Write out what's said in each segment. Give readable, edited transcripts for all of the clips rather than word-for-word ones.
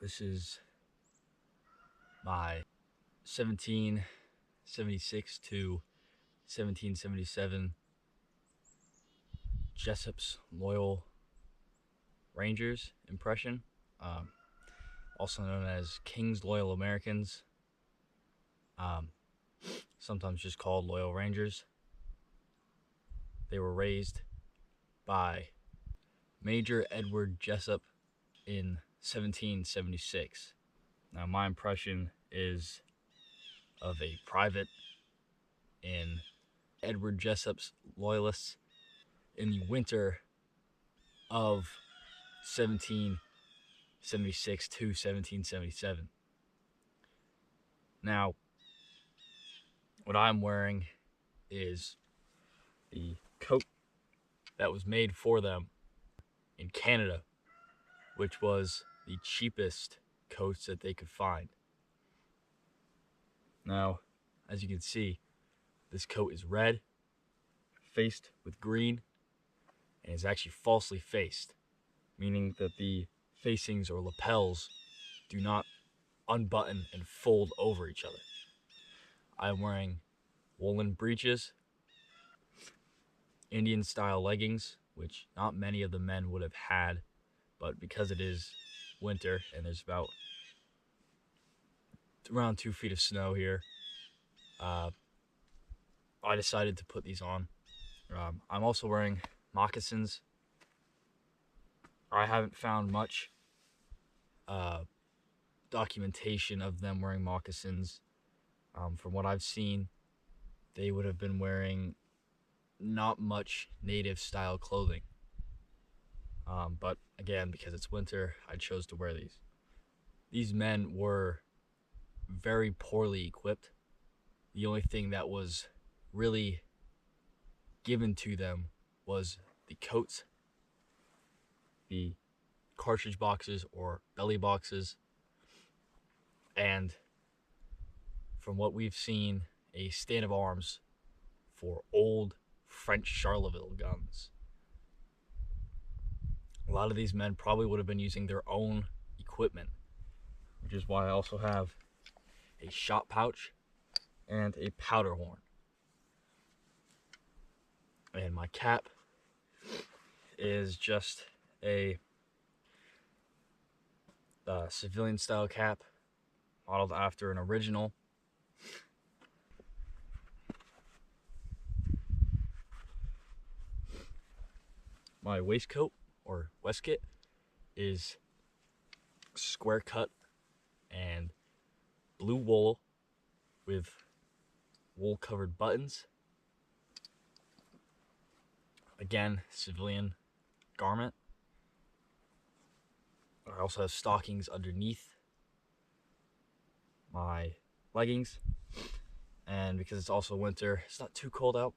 This is my 1776 to 1777 Jessup's Loyal Rangers impression, also known as King's Loyal Americans, sometimes just called Loyal Rangers. They were raised by Major Edward Jessup in 1776. Now, my impression is of a private in Edward Jessup's Loyalists in the winter of 1776 to 1777. Now, what I'm wearing is the coat that was made for them in Canada, which was the cheapest coats that they could find. Now, as you can see, this coat is red, faced with green, and is actually falsely faced, meaning that the facings or lapels do not unbutton and fold over each other. I'm wearing woolen breeches, Indian style leggings, which not many of the men would have had, but because it is winter and there's about around 2 feet of snow here, I decided to put these on. I'm also wearing moccasins. I haven't found much documentation of them wearing moccasins. From what I've seen, they would have been wearing not much native style clothing. But again, because it's winter, I chose to wear these. These men were very poorly equipped. The only thing that was really given to them was the coats, the cartridge boxes or belly boxes, and from what we've seen, a stand of arms for old French Charleville guns. A lot of these men probably would have been using their own equipment, which is why I also have a shot pouch and a powder horn. And my cap is just a civilian style cap, modeled after an original. My waistcoat or waistcoat is square cut and blue wool with wool covered buttons. Again, civilian garment. I also have stockings underneath my leggings, and because it's also winter, it's not too cold out,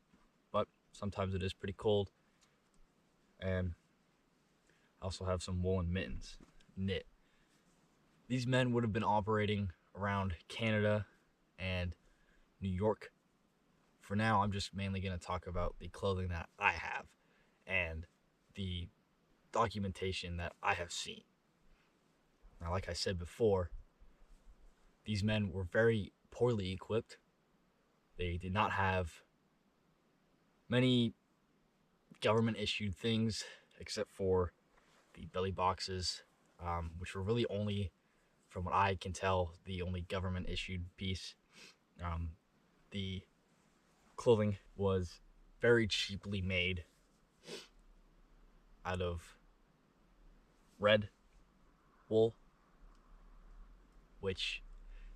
but sometimes it is pretty cold. And I also have some woolen mittens, knit. These men would have been operating around Canada and New York. For now, I'm just mainly going to talk about the clothing that I have and the documentation that I have seen. Now, like I said before, these men were very poorly equipped. They did not have many government-issued things except for the belly boxes, which were really only, from what I can tell, the only government-issued piece. The clothing was very cheaply made out of red wool, which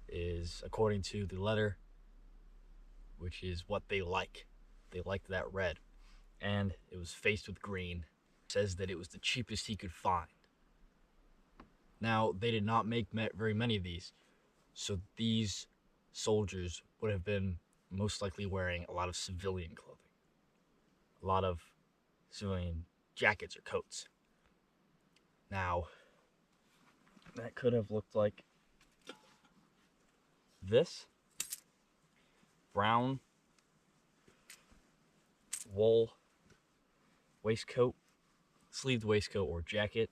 is, according to the letter, which is what they like. They liked that red. And it was faced with green. It says that it was the cheapest he could find. Now, they did not make very many of these, so these soldiers would have been most likely wearing a lot of civilian clothing, a lot of civilian jackets or coats. Now, that could have looked like this: brown wool waistcoat, sleeved waistcoat or jacket,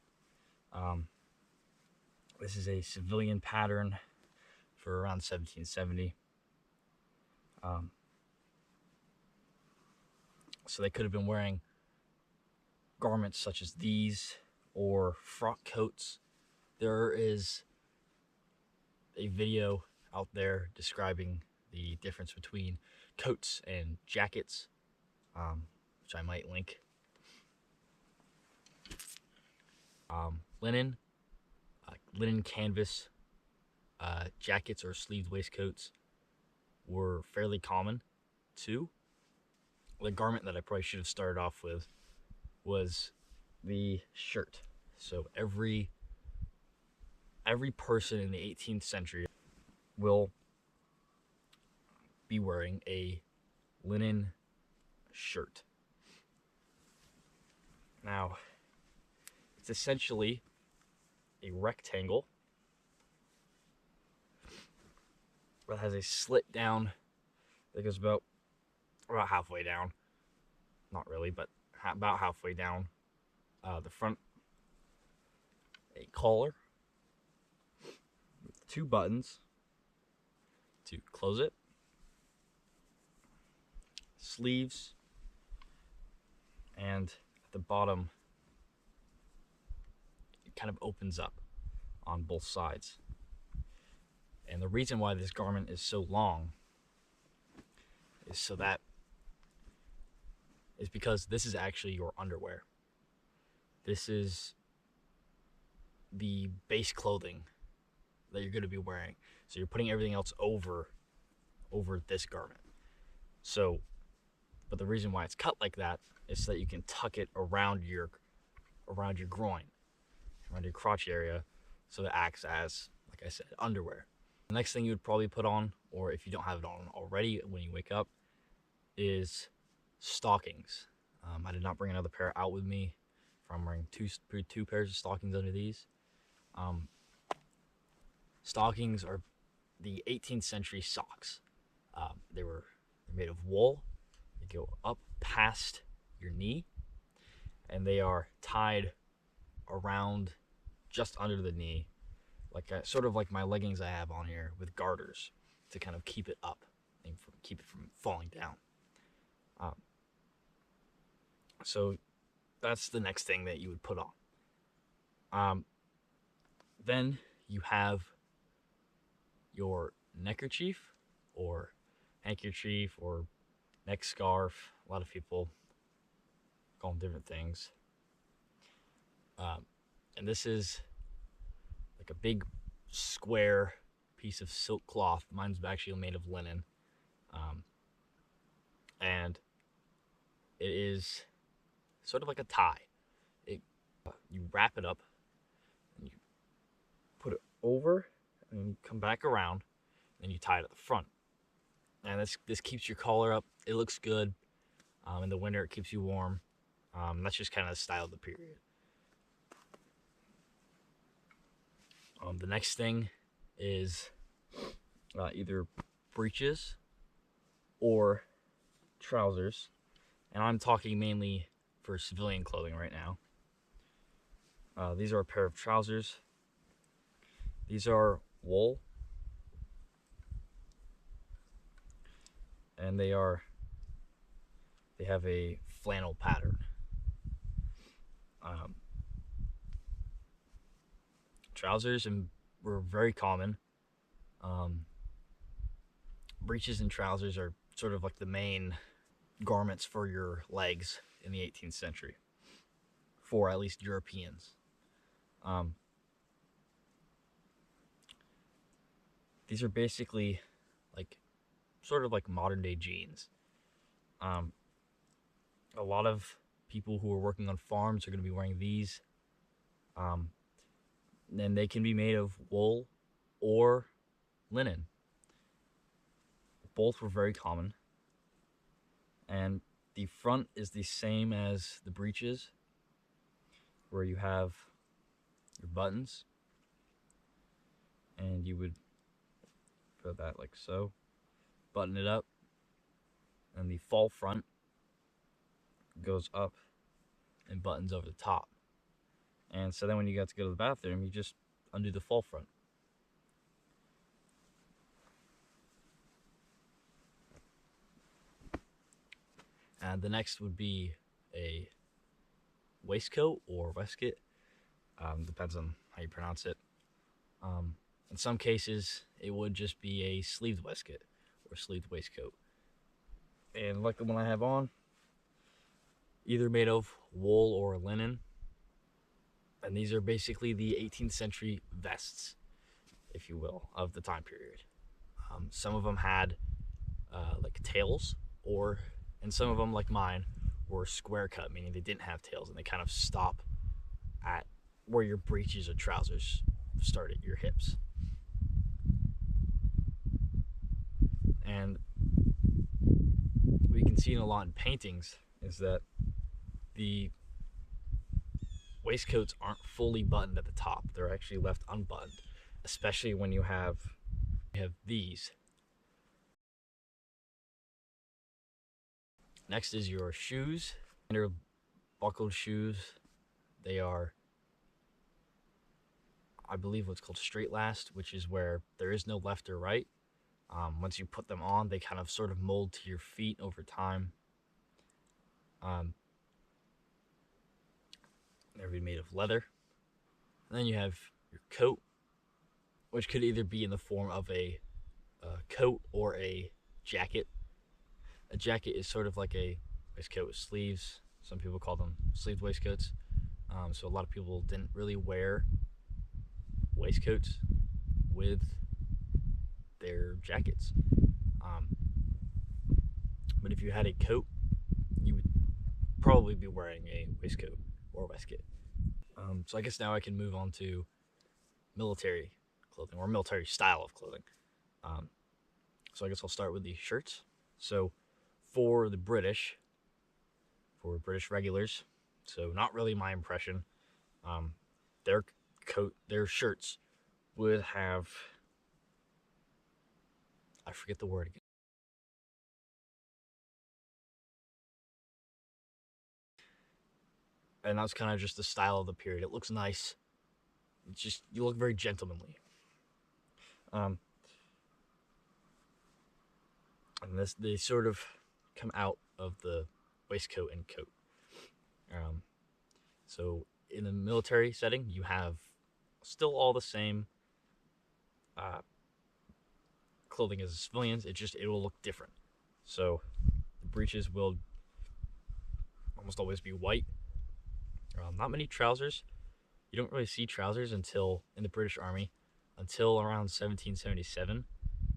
This is a civilian pattern for around 1770. So they could have been wearing garments such as these or frock coats. There is a video out there describing the difference between coats and jackets, which I might link. Linen canvas jackets or sleeved waistcoats were fairly common too. The garment that I probably should have started off with was the shirt. So every person in the 18th century will be wearing a linen shirt. Now, it's essentially a rectangle that has a slit down that goes about halfway down. Not really, but about halfway down the front. A collar with 2 buttons to close it. Sleeves, and at the bottom it kind of opens up on both sides. And the reason why this garment is so long is because this is actually your underwear. This is the base clothing that you're going to be wearing. So you're putting everything else over this garment. So, but the reason why it's cut like that is so that you can tuck it around your groin, around your crotch area, so that it acts as, like I said, underwear. The next thing you would probably put on, or if you don't have it on already when you wake up, is stockings. I did not bring another pair out with me. I'm wearing two pairs of stockings under these. Stockings are the 18th century socks. They're made of wool. They go up past your knee, and they are tied around just under the knee, like sort of like my leggings I have on here with garters to kind of keep it up and keep it from falling down. So that's the next thing that you would put on. Then you have your neckerchief or handkerchief or neck scarf. A lot of people call them different things. And this is like a big square piece of silk cloth. Mine's actually made of linen. And it is sort of like a tie. You wrap it up, and you put it over, and you come back around, and you tie it at the front. And this keeps your collar up. It looks good. In the winter, it keeps you warm. That's just kind of the style of the period. The next thing is either breeches or trousers, and I'm talking mainly for civilian clothing right now. These are a pair of trousers. These are wool, and they have a flannel pattern. Trousers were very common. Breeches and trousers are sort of like the main garments for your legs in the 18th century, for at least Europeans. These are basically like sort of like modern day jeans. A lot of people who are working on farms are going to be wearing these. And they can be made of wool or linen. Both were very common. And the front is the same as the breeches, where you have your buttons, and you would put that like so, button it up, and the fall front goes up and buttons over the top. And so then when you got to go to the bathroom, you just undo the fall front. And the next would be a waistcoat or waistcoat, depends on how you pronounce it. In some cases, it would just be a sleeved waistcoat or sleeved waistcoat. And like the one I have on, either made of wool or linen. And these are basically the 18th century vests, if you will, of the time period. Some of them had like tails, and some of them, like mine, were square cut, meaning they didn't have tails, and they kind of stop at where your breeches or trousers start at your hips. And what you can see in a lot in paintings is that the waistcoats aren't fully buttoned at the top. They're actually left unbuttoned, especially when you have these. Next is your shoes. They're buckled shoes. They are, I believe, what's called straight last, which is where there is no left or right. Once you put them on, they kind of sort of mold to your feet over time. They're made of leather. And then you have your coat, which could either be in the form of a coat or a jacket. A jacket is sort of like a waistcoat with sleeves. Some people call them sleeved waistcoats. So a lot of people didn't really wear waistcoats with their jackets. But if you had a coat, you would probably be wearing a waistcoat or waistcoat. So I guess now I can move on to military clothing or military style of clothing. So I guess I'll start with the shirts. So for the British regulars, so not really my impression, their shirts would have, I forget the word again. And that's kind of just the style of the period. It looks nice. It's just, you look very gentlemanly. And they sort of come out of the waistcoat and coat. So in the military setting, you have still all the same clothing as civilians. It will look different. So the breeches will almost always be white. Not many trousers. You don't really see trousers until in the British Army until around 1777,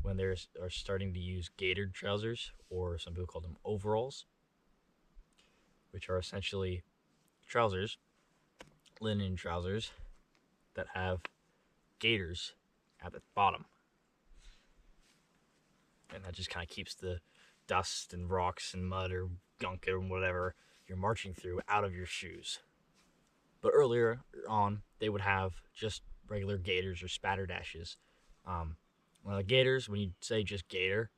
when they are starting to use gaitered trousers, or some people call them overalls, which are essentially trousers, linen trousers, that have gaiters at the bottom. And that just kind of keeps the dust and rocks and mud or gunk or whatever you're marching through out of your shoes. But earlier on, they would have just regular gaiters or spatterdashes. The gaiters, when you say just gaiter,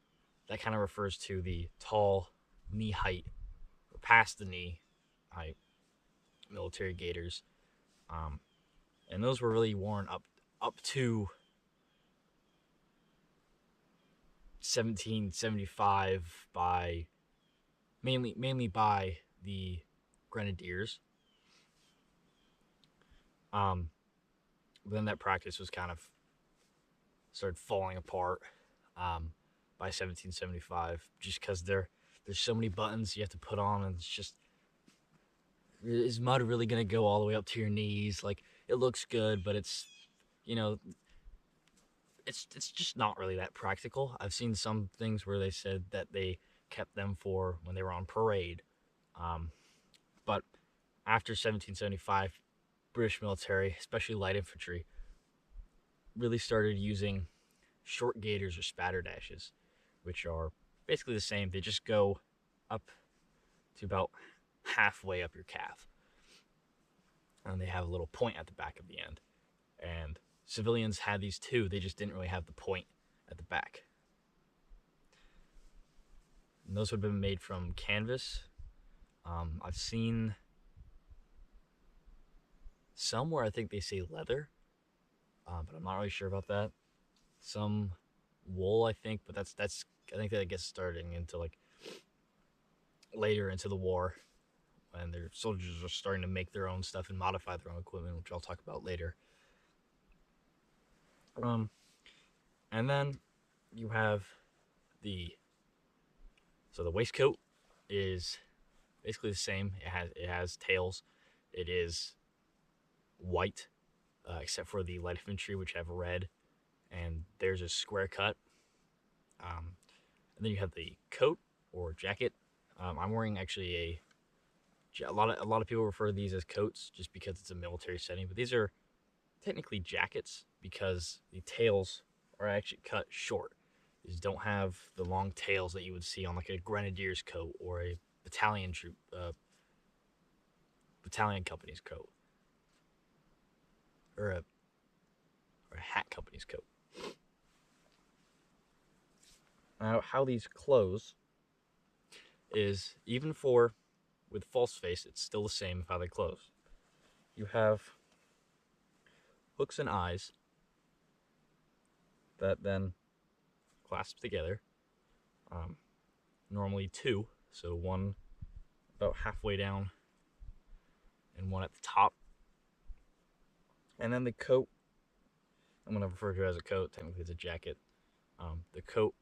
that kind of refers to the tall knee height, or past the knee height, military gaiters. And those were really worn up to 1775 by mainly by the grenadiers. But then that practice was kind of started falling apart by 1775, just because there's so many buttons you have to put on, and it's just, is mud really gonna go all the way up to your knees? Like, it looks good, but it's, it's just not really that practical. I've seen some things where they said that they kept them for when they were on parade, but after 1775, British military, especially light infantry, really started using short gaiters or spatterdashes, which are basically the same. They just go up to about halfway up your calf, and they have a little point at the back of the end. And civilians had these too. They just didn't really have the point at the back. And those would have been made from canvas. I've seen some where I think they say leather, but I'm not really sure about that. Some wool, I think, but that's I think that gets starting into like later into the war when their soldiers are starting to make their own stuff and modify their own equipment, which I'll talk about later. Um, and then you have the the waistcoat is basically the same. It has tails. It is white, except for the light infantry, which have red, and there's a square cut. And then you have the coat or jacket. I'm wearing actually a lot of people refer to these as coats just because it's a military setting, but these are technically jackets because the tails are actually cut short. These don't have the long tails that you would see on like a grenadier's coat or a battalion company's coat, or a hat company's coat. Now, how these close is even for with false face, it's still the same of how they close. You have hooks and eyes that then clasp together. Normally two, so one about halfway down and one at the top. And then the coat, I'm going to refer to it as a coat, technically it's a jacket. The coat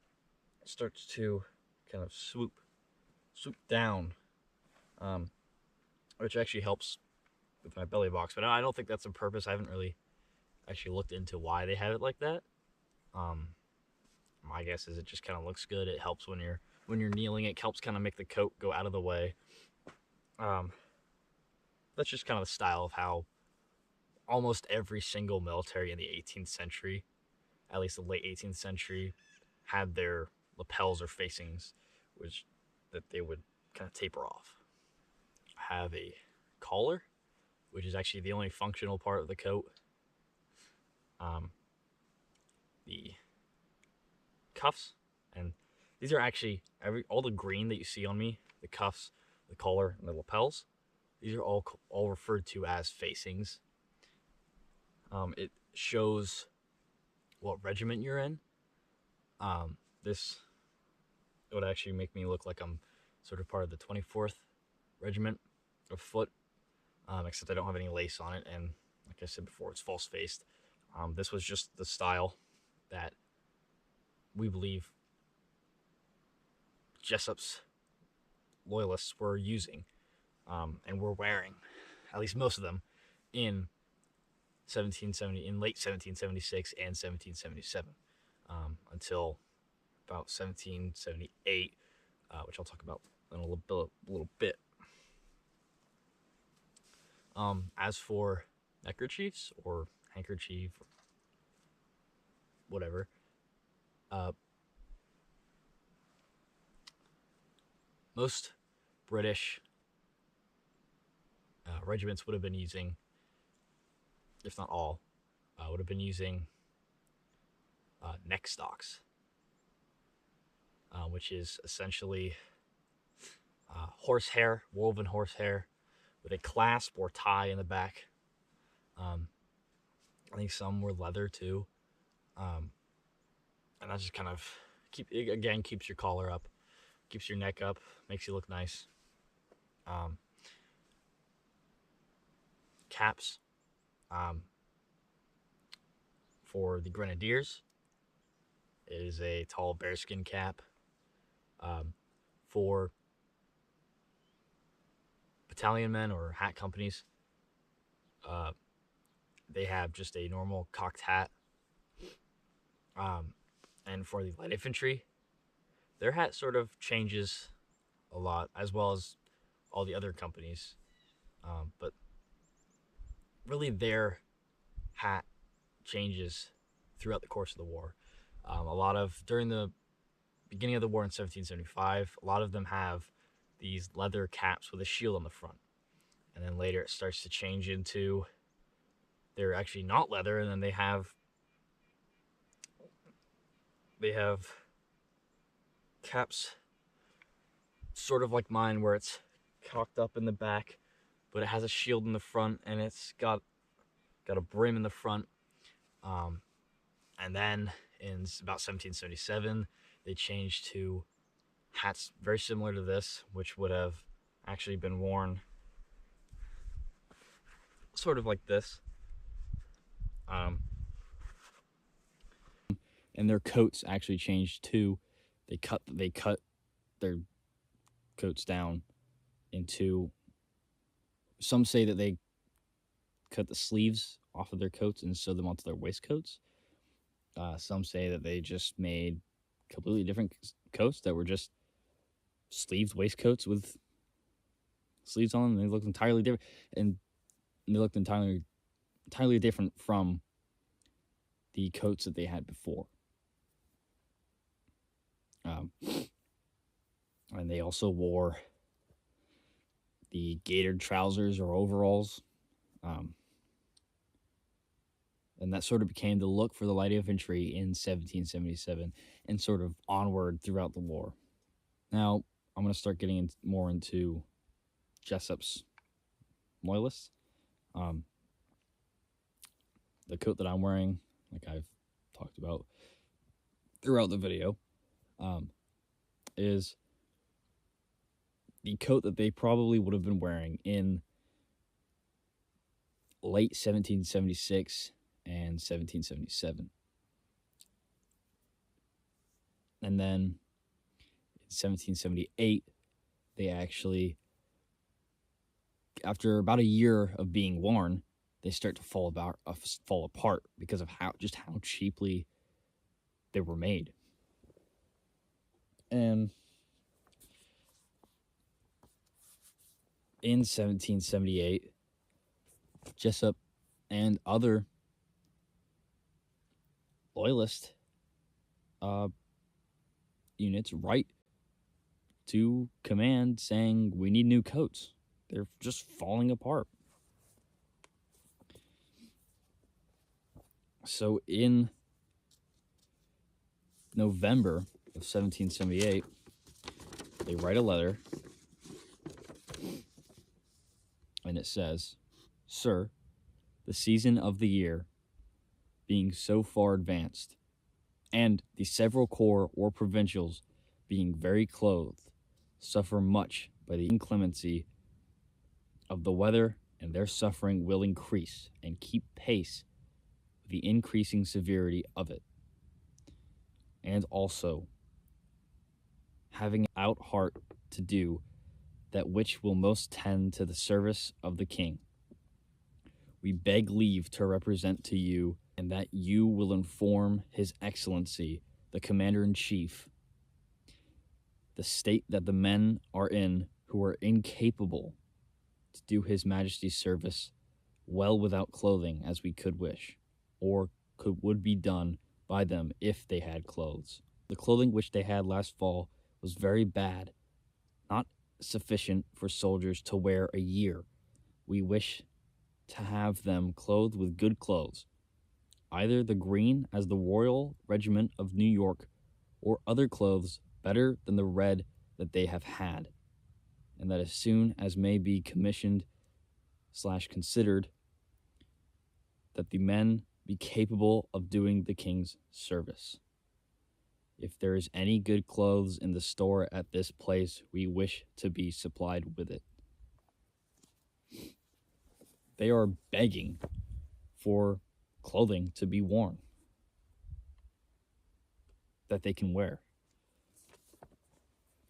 starts to kind of swoop down, which actually helps with my belly box, but I don't think that's on purpose. I haven't really actually looked into why they have it like that. My guess is it just kind of looks good. It helps when you're kneeling. It helps kind of make the coat go out of the way. That's just kind of the style of how almost every single military in the 18th century, at least the late 18th century, had their lapels or facings, which that they would kind of taper off. Have a collar, which is actually the only functional part of the coat. The cuffs, and these are actually all the green that you see on me, the cuffs, the collar, and the lapels. These are all referred to as facings. It shows what regiment you're in. This would actually make me look like I'm sort of part of the 24th Regiment of Foot, except I don't have any lace on it, and like I said before, it's false-faced. This was just the style that we believe Jessup's Loyalists were using, and were wearing, at least most of them, in late 1776 and 1777, until about 1778, which I'll talk about in a little bit. As for neckerchiefs or handkerchief, or whatever, most British regiments would have been using, if not all, would have been using neck stocks, which is essentially horsehair, woven horsehair, with a clasp or tie in the back. I think some were leather too, and that just kind of keeps your collar up, keeps your neck up, makes you look nice. Caps, for the grenadiers, is a tall bearskin cap. For battalion men or hat companies, they have just a normal cocked hat. And for the light infantry, their hat sort of changes a lot, as well as all the other companies. But really, their hat changes throughout the course of the war. During the beginning of the war in 1775, a lot of them have these leather caps with a shield on the front. And then later it starts to change into, they're actually not leather, and then they have caps sort of like mine, where it's cocked up in the back, but it has a shield in the front, and it's got a brim in the front. And then in about 1777, they changed to hats very similar to this, which would have actually been worn sort of like this. And their coats actually changed too. They cut their coats down into. Some say that they cut the sleeves off of their coats and sewed them onto their waistcoats. Some say that they just made completely different coats that were just sleeved waistcoats with sleeves on them. They looked entirely different, and they looked entirely different from the coats that they had before. And they also wore the gaitered trousers or overalls. And that sort of became the look for the light infantry in 1777 and sort of onward throughout the war. Now, I'm going to start getting more into Jessup's Loyalist. The coat that I'm wearing, like I've talked about throughout the video, is the coat that they probably would have been wearing in late 1776 and 1777. And then in 1778, they actually, after about a year of being worn, they start to fall apart because of how cheaply they were made. And in 1778, Jessup and other Loyalist units write to command saying, we need new coats. They're just falling apart. So in November of 1778, they write a letter, and it says, "Sir, the season of the year being so far advanced, and the several corps or provincials being very clothed, suffer much by the inclemency of the weather, and their suffering will increase and keep pace with the increasing severity of it. And also, having out heart to do that which will most tend to the service of the king, we beg leave to represent to you, and that you will inform His Excellency, the Commander-in-Chief, the state that the men are in who are incapable to do His Majesty's service well without clothing as we could wish, or would be done by them if they had clothes. The clothing which they had last fall was very bad, not sufficient for soldiers to wear a year. We wish to have them clothed with good clothes, either the green as the Royal Regiment of New York, or other clothes better than the red that they have had, and that as soon as may be commissioned/considered, that the men be capable of doing the king's service. If there is any good clothes in the store at this place, we wish to be supplied with it." They are begging for clothing to be worn that they can wear,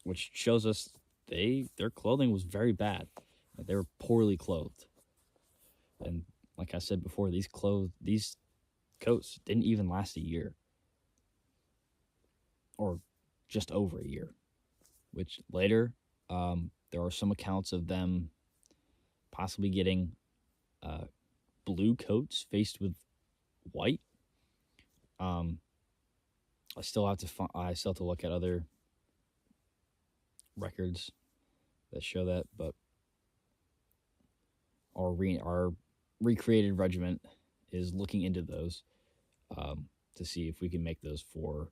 which shows us their clothing was very bad. They were poorly clothed. And like I said before, these coats didn't even last a year, or just over a year, which later there are some accounts of them possibly getting blue coats faced with white. I still have to look at other records that show that, but our recreated regiment is looking into those to see if we can make those for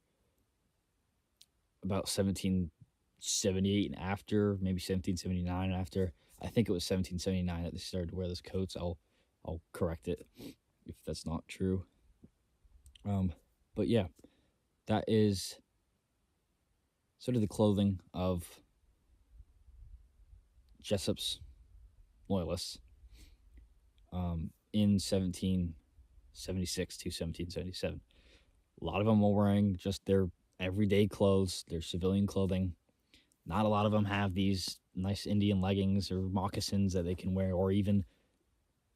about 1778 and after, maybe 1779 and after. I think it was 1779 that they started to wear those coats. I'll correct it if that's not true. But yeah, that is sort of the clothing of Jessup's Loyalists in 1776 to 1777. A lot of them were wearing just their everyday clothes, their civilian clothing. Not a lot of them have these nice Indian leggings or moccasins that they can wear, or even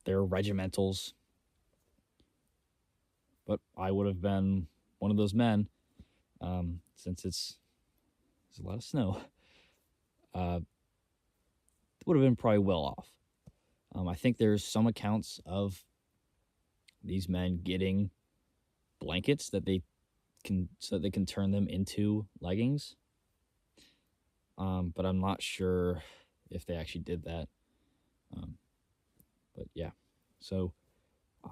their regimentals. But I would have been one of those men, since there's a lot of snow. Would have been probably well off. I think there's some accounts of these men getting blankets that they can, so that they can turn them into leggings. But I'm not sure if they actually did that. But yeah, so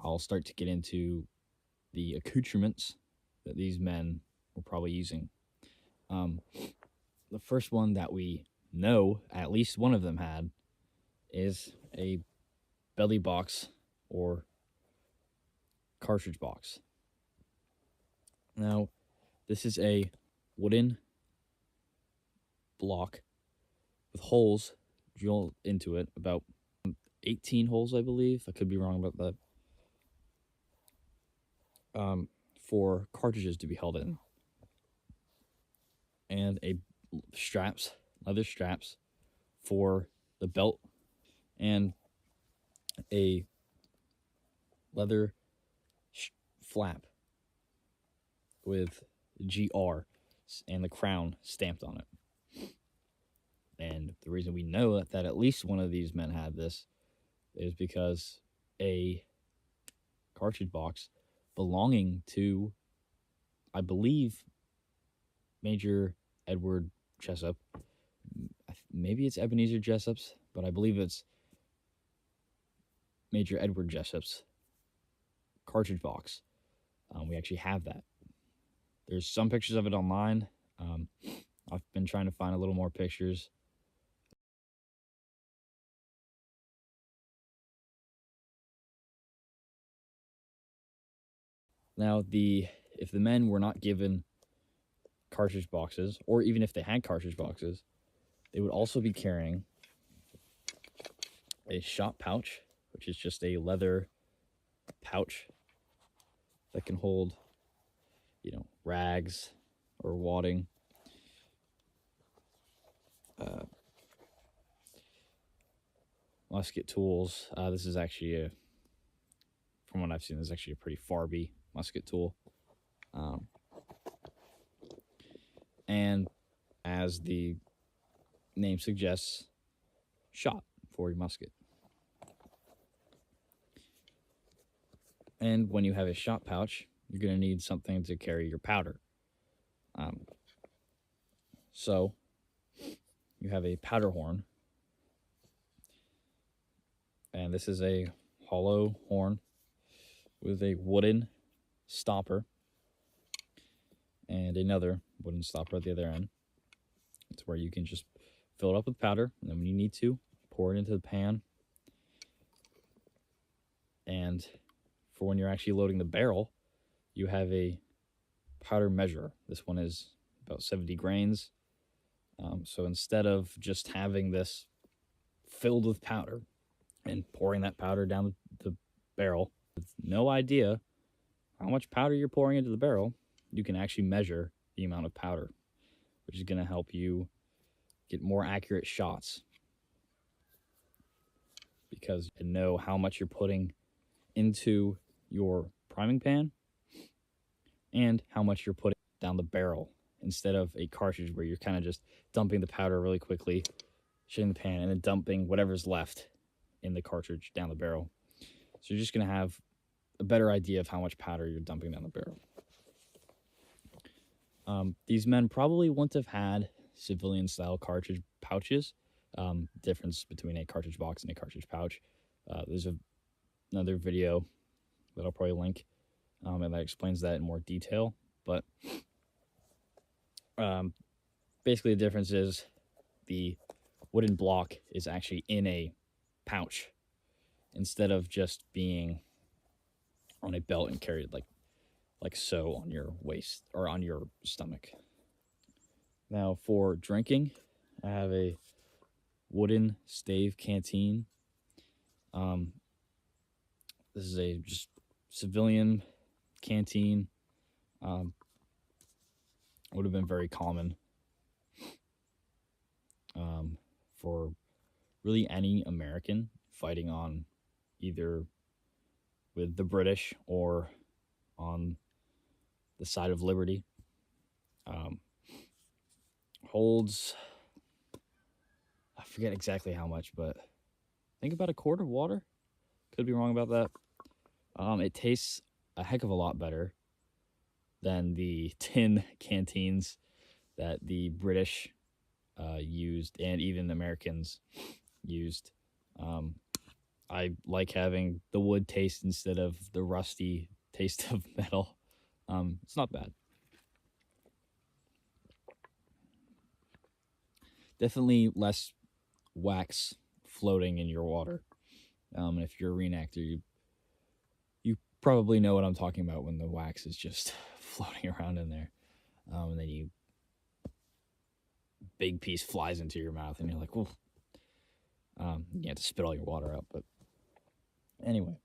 I'll start to get into the accoutrements that these men were probably using. The first one that we know at least one of them had is a belly box or cartridge box. Now, this is a wooden block with holes drilled into it, about 18 holes, I believe. I could be wrong about that. For cartridges to be held in. And leather straps for the belt, and a leather flap with GR and the crown stamped on it. And the reason we know that at least one of these men had this is because a cartridge box belonging to, I believe, Major Edward Jessup. Maybe it's Ebenezer Jessup's, but I believe it's Major Edward Jessup's cartridge box. We actually have that. There's some pictures of it online. I've been trying to find a little more pictures. Now, if the men were not given cartridge boxes, or even if they had cartridge boxes, they would also be carrying a shot pouch, which is just a leather pouch that can hold, rags or wadding. Musket tools. This is actually from what I've seen, this is actually a pretty Farby musket tool. And as the name suggests, shot for your musket. And when you have a shot pouch, you're going to need something to carry your powder. So you have a powder horn. And this is a hollow horn with a wooden stopper and another wooden stopper at the other end. It's where you can just fill it up with powder, and then when you need to, pour it into the pan. And for when you're actually loading the barrel, you have a powder measure. This one is about 70 grains. So instead of just having this filled with powder and pouring that powder down the barrel with no idea how much powder you're pouring into the barrel, you can actually measure the amount of powder, which is going to help you get more accurate shots, because you know how much you're putting into your priming pan and how much you're putting down the barrel, instead of a cartridge where you're kind of just dumping the powder really quickly, shutting the pan, and then dumping whatever's left in the cartridge down the barrel. So you're just going to have a better idea of how much powder you're dumping down the barrel. These men probably wouldn't have had civilian-style cartridge pouches. Difference between a cartridge box and a cartridge pouch. There's another video that I'll probably link, and that explains that in more detail. But basically, the difference is the wooden block is actually in a pouch instead of just being on a belt and carried like like so on your waist or on your stomach. Now for drinking, I have a wooden stave canteen. This is a just civilian canteen. Would have been very common for really any American fighting on either with the British or on the side of liberty. Holds, I forget exactly how much, but I think about a quart of water. Could be wrong about that. It tastes a heck of a lot better than the tin canteens that the British used and even the Americans used. I like having the wood taste instead of the rusty taste of metal. It's not bad. Definitely less wax floating in your water. And if you're a reenactor, you probably know what I'm talking about when the wax is just floating around in there. And then big piece flies into your mouth and you're like, "Whoa." You have to spit all your water out. But anyway,